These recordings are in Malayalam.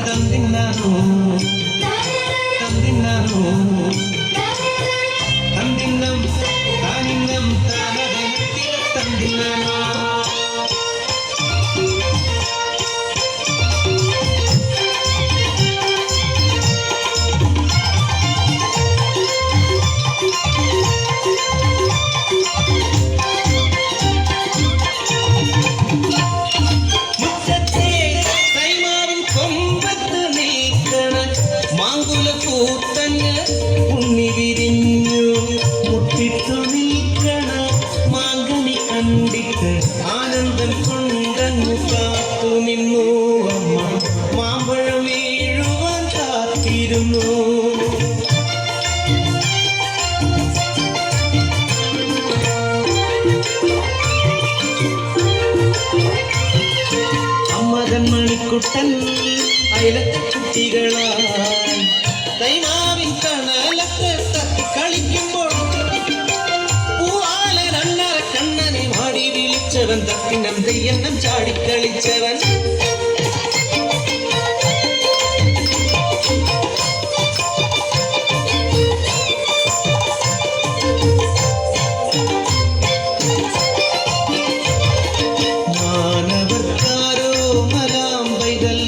ತಂದಿನ್ನಾನು ತಂದಿನ್ನಾನು ತಂದಿನ್ನಂ ತಾನಿನ್ನಂ ತಾನದೆ ತಂದಿನ್ನಾನು ഉണ്ണി വിരിഞ്ഞു മുട്ടിട്ടു നിൽക്കണ മാങ്കനി കണ്ടിട്ട് ആനന്ദം കൊണ്ടങ്ങു കാത്തു നിന്നു അമ്മ മാമ്പഴം വീഴുവാൻ കാത്തിരുന്നു അമ്മതൻ മണിക്കുട്ടൻ അയലത്തെ കുട്ടികളായി തൈമാവിൻ കണലത്ത് തത്തി കളിക്കുമ്പോൾ പൂവാല രണ്ടര കണ്ണനെ മാടി വിളിച്ചവൻ തത്തിനം തെയ്യന്നം ചാടിക്കളിച്ചവൻ മാനവർക്കാരോ മലാമ്പൈതൽ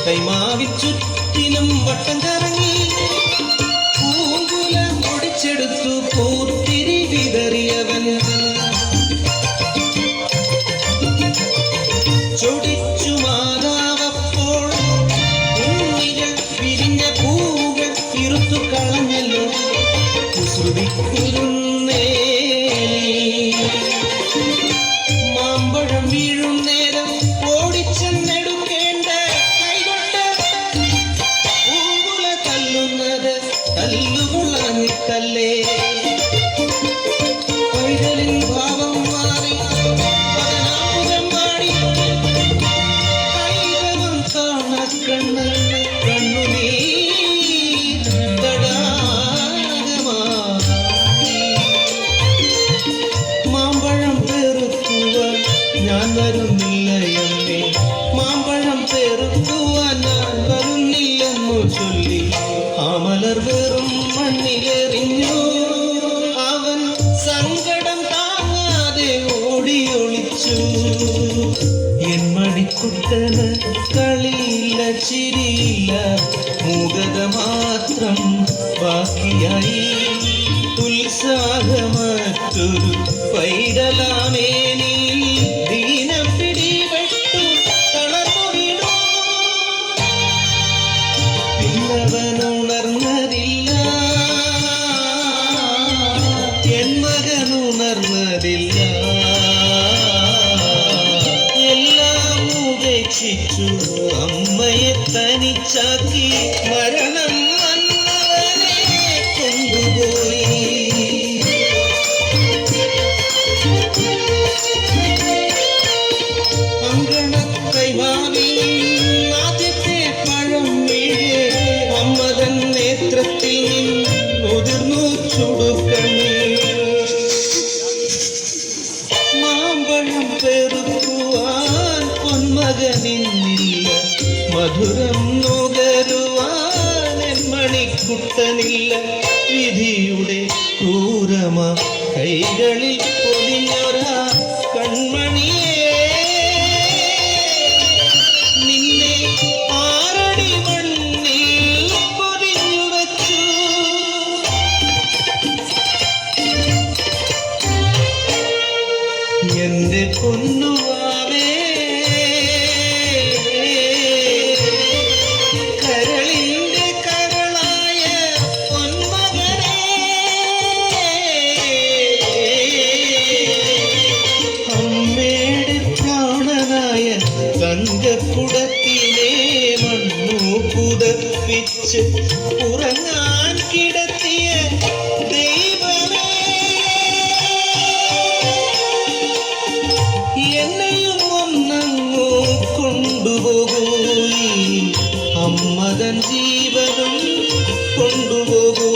കൈമാവി ചുറ്റിനും വട്ടം കറങ്ങി പൂങ്കുല ഒടിച്ചെടുത്തു പൂത്തിരി വിതറിയവൻ ചൊടിച്ചു മാതാവപ്പോൾ ഉണ്ണികൾ വിരിഞ്ഞ പൂവുകൾ ഇരുത്തു കളഞ്ഞല്ലോ കുസൃതിക്കുരുന്നേ മാമ്പഴം വീഴും നേരം ഓടിച്ചെന്നെടുക്കേണ്ട തല്ലുകൊള്ളാഞ്ഞിട്ടല്ലേ പൈതലിൻ ഭാവം മാറി പതിനാപുരം പാടി കൈതവം കാണ കണ്ണ് കണ്ണുനീ മാമ്പഴം പെറുക്കുവാൻ ഞാൻ വരുന്നില്ലയമ്മേ മാമ്പഴം പെറുക്കുവാൻ ഞാൻ വരുന്നില്ലെന്നു ചൊല്ലി ആ മലർ വെറും മണ്ണിലെറിഞ്ഞു അവൻ സങ്കടം താങ്ങാതെ ഓടിയൊളിച്ചു എൻ മണിക്കുട്ടന് കളിയില്ല ചിരിയില്ല മൂകത മാത്രം ബാക്കിയായി ഉത്സാഹമറ്റൊരു പൈതലാമേനിൽ ദീനം പിടിപെട്ടു തളർന്നു വീണു പിന്നവനുണർന്നതില്ല എൻ മകനുണർന്നതില്ല എല്ലാം ഉപേക്ഷിച്ചു അമ്മയെ തനിച്ചാക്കി മരണം വന്നവനെ കൊണ്ടുപോയി കൈമാവി ആദ്യത്തെ പഴം വീഴേ അമ്മതൻ നേത്രത്തിൽ നിന്നുതിർന്നു ചുടുക്കണ്ണീർ മാമ്പഴം പെറുക്കുവാൻ പൊന്മകനിന്നില്ല മധുരം നുകരുവാൻ എൻ മണിക്കുട്ടനില്ല വിധിയുടെ ക്രൂരമ കൈകളിൽ പൊതിഞ്ഞൊരാ കൺമണിയേ എന്റെ പൊന്നുവാവേ കരളിന്റെ കരളായ പൊന്മകനേ അമ്മയുടെ പ്രാണനായ തങ്കക്കുടത്തിനെ മണ്ണു പുതപ്പിച്ച് ഉറങ്ങാൻ കിടത്തിയ ദൈവമേ എന്നെയും ഒന്നങ്ങോ കൊണ്ടുപോകൂ അമ്മതൻ ജീവനും കൊണ്ടുപോകൂ